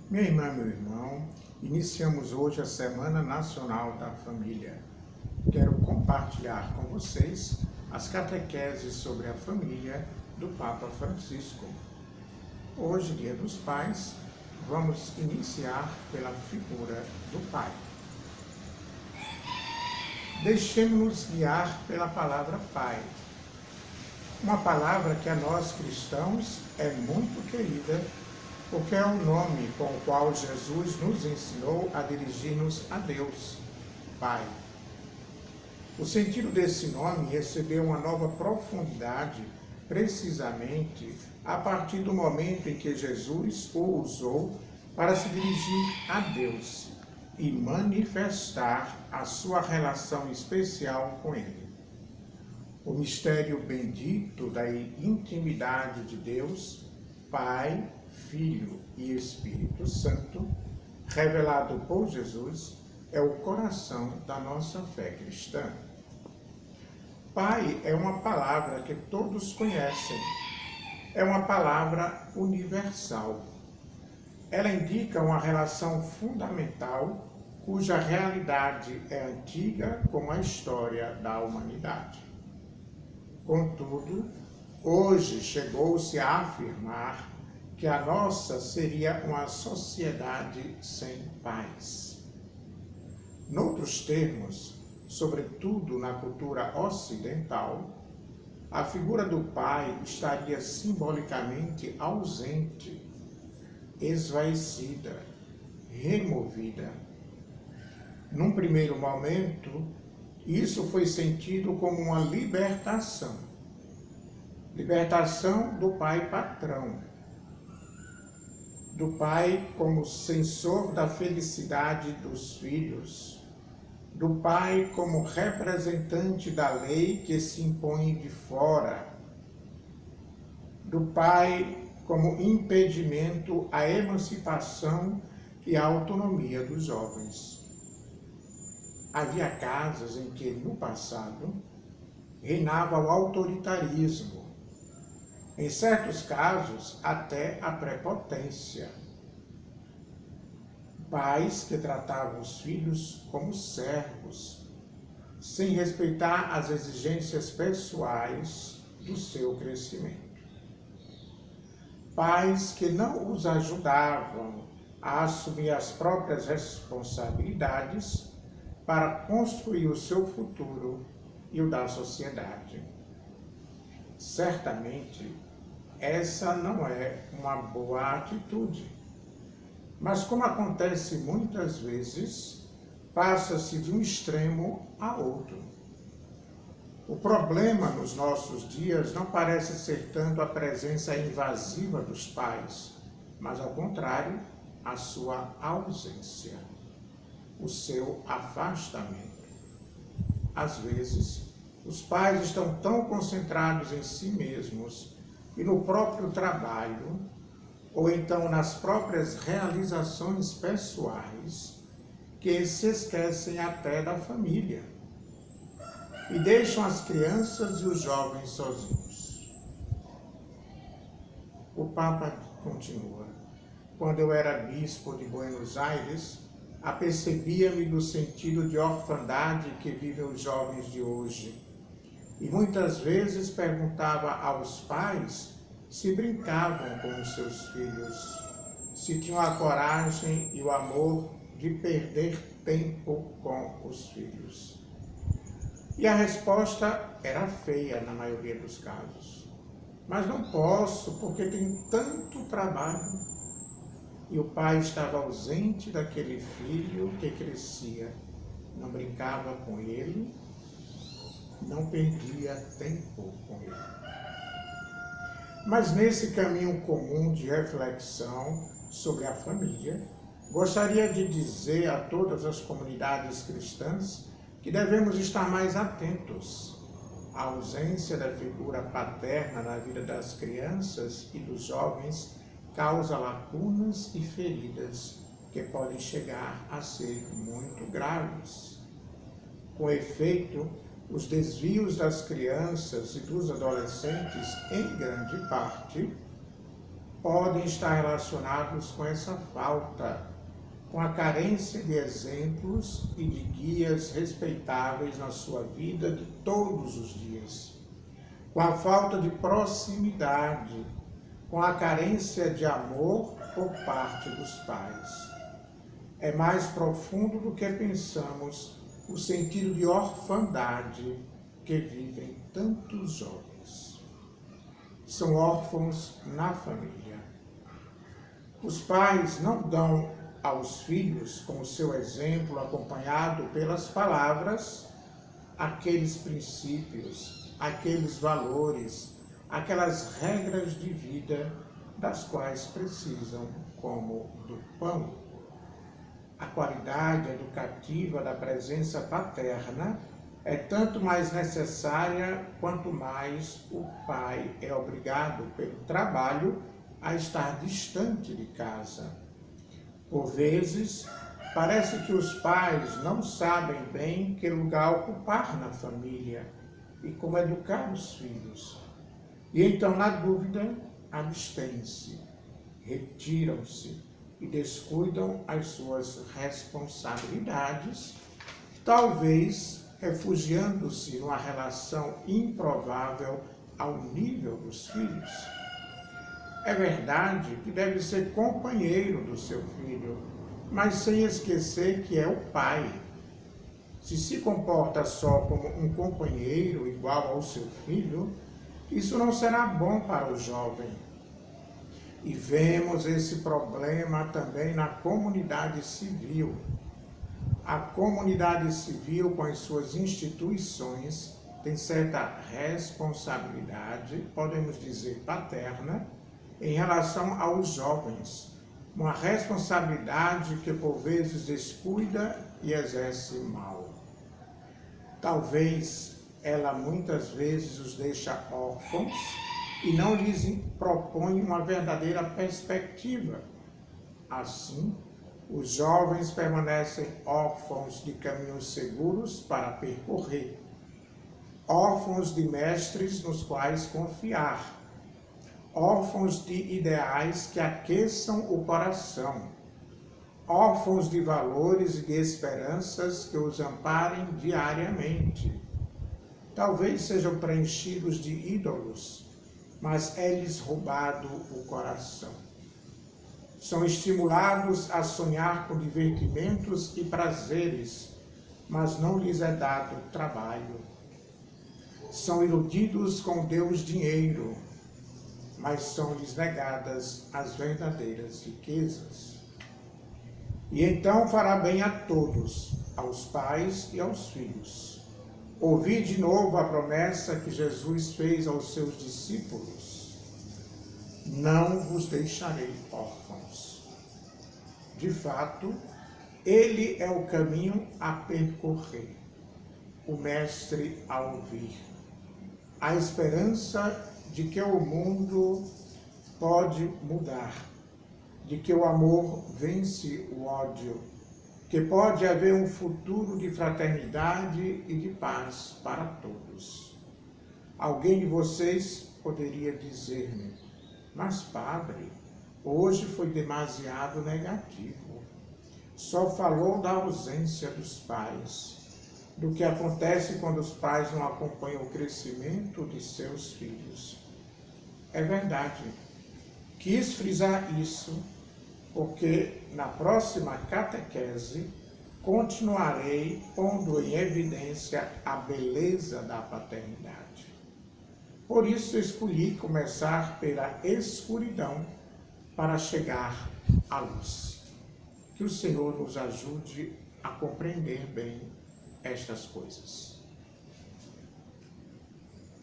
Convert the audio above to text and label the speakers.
Speaker 1: Minha irmã, meu irmão, iniciamos hoje a Semana Nacional da Família. Quero compartilhar com vocês as catequeses sobre a família do Papa Francisco. Hoje, Dia dos Pais, vamos iniciar pela figura do pai. Deixemos-nos guiar pela palavra pai. Uma palavra que a nós cristãos é muito querida, porque é o nome com o qual Jesus nos ensinou a dirigir-nos a Deus, Pai. O sentido desse nome recebeu uma nova profundidade, precisamente a partir do momento em que Jesus o usou para se dirigir a Deus e manifestar a sua relação especial com Ele. O mistério bendito da intimidade de Deus, Pai, Filho e Espírito Santo, revelado por Jesus, é o coração da nossa fé cristã. Pai é uma palavra que todos conhecem. É uma palavra universal. Ela indica uma relação fundamental cuja realidade é antiga como a história da humanidade. Contudo, hoje chegou-se a afirmar que a nossa seria uma sociedade sem pais. Noutros termos, sobretudo na cultura ocidental, a figura do pai estaria simbolicamente ausente, esvaecida, removida. Num primeiro momento, isso foi sentido como uma libertação. Libertação do pai patrão, do pai como censor da felicidade dos filhos, do pai como representante da lei que se impõe de fora, do pai como impedimento à emancipação e à autonomia dos jovens. Havia casos em que, no passado, reinava o autoritarismo, em certos casos, até a prepotência. Pais que tratavam os filhos como servos, sem respeitar as exigências pessoais do seu crescimento. Pais que não os ajudavam a assumir as próprias responsabilidades para construir o seu futuro e o da sociedade. Certamente, essa não é uma boa atitude. Mas, como acontece muitas vezes, passa-se de um extremo a outro. O problema nos nossos dias não parece ser tanto a presença invasiva dos pais, mas, ao contrário, a sua ausência, o seu afastamento. Às vezes, os pais estão tão concentrados em si mesmos e no próprio trabalho, ou então nas próprias realizações pessoais, que se esquecem até da família e deixam as crianças e os jovens sozinhos. O Papa continua: quando eu era bispo de Buenos Aires, apercebia-me do sentido de orfandade que vivem os jovens de hoje. E muitas vezes perguntava aos pais se brincavam com os seus filhos, se tinham a coragem e o amor de perder tempo com os filhos. E a resposta era feia na maioria dos casos. Mas não posso, porque tenho tanto trabalho. E o pai estava ausente daquele filho que crescia, não brincava com ele, não perdia tempo com ele. Mas nesse caminho comum de reflexão sobre a família, gostaria de dizer a todas as comunidades cristãs que devemos estar mais atentos. A ausência da figura paterna na vida das crianças e dos jovens causa lacunas e feridas que podem chegar a ser muito graves. Com efeito, os desvios das crianças e dos adolescentes, em grande parte, podem estar relacionados com essa falta, com a carência de exemplos e de guias respeitáveis na sua vida de todos os dias, com a falta de proximidade, com a carência de amor por parte dos pais. É mais profundo do que pensamos o sentido de orfandade que vivem tantos jovens. São órfãos na família. Os pais não dão aos filhos, com o seu exemplo acompanhado pelas palavras, aqueles princípios, aqueles valores, aquelas regras de vida das quais precisam, como do pão. A qualidade educativa da presença paterna é tanto mais necessária quanto mais o pai é obrigado pelo trabalho a estar distante de casa. Por vezes, parece que os pais não sabem bem que lugar ocupar na família e como educar os filhos. E então, na dúvida, abstêm-se, retiram-se e descuidam as suas responsabilidades, talvez refugiando-se numa relação improvável ao nível dos filhos. É verdade que deve ser companheiro do seu filho, mas sem esquecer que é o pai. Se se comporta só como um companheiro igual ao seu filho, isso não será bom para o jovem. E vemos esse problema também na comunidade civil. A comunidade civil, com as suas instituições, tem certa responsabilidade, podemos dizer paterna, em relação aos jovens. Uma responsabilidade que por vezes descuida e exerce mal. Talvez ela muitas vezes os deixa órfãos e não lhes propõe uma verdadeira perspectiva. Assim, os jovens permanecem órfãos de caminhos seguros para percorrer, órfãos de mestres nos quais confiar, órfãos de ideais que aqueçam o coração, órfãos de valores e de esperanças que os amparem diariamente. Talvez sejam preenchidos de ídolos, mas é-lhes roubado o coração. São estimulados a sonhar com divertimentos e prazeres, mas não lhes é dado trabalho. São iludidos com o Deus dinheiro, mas são-lhes negadas as verdadeiras riquezas. E então fará bem a todos, aos pais e aos filhos. Ouvi de novo a promessa que Jesus fez aos seus discípulos: não vos deixarei órfãos. De fato, ele é o caminho a percorrer, o mestre a ouvir, a esperança de que o mundo pode mudar, de que o amor vence o ódio, que pode haver um futuro de fraternidade e de paz para todos. Alguém de vocês poderia dizer-me: mas padre, hoje foi demasiado negativo. Só falou da ausência dos pais, do que acontece quando os pais não acompanham o crescimento de seus filhos. É verdade. Quis frisar isso porque na próxima catequese continuarei pondo em evidência a beleza da paternidade. Por isso escolhi começar pela escuridão para chegar à luz. Que o Senhor nos ajude a compreender bem estas coisas.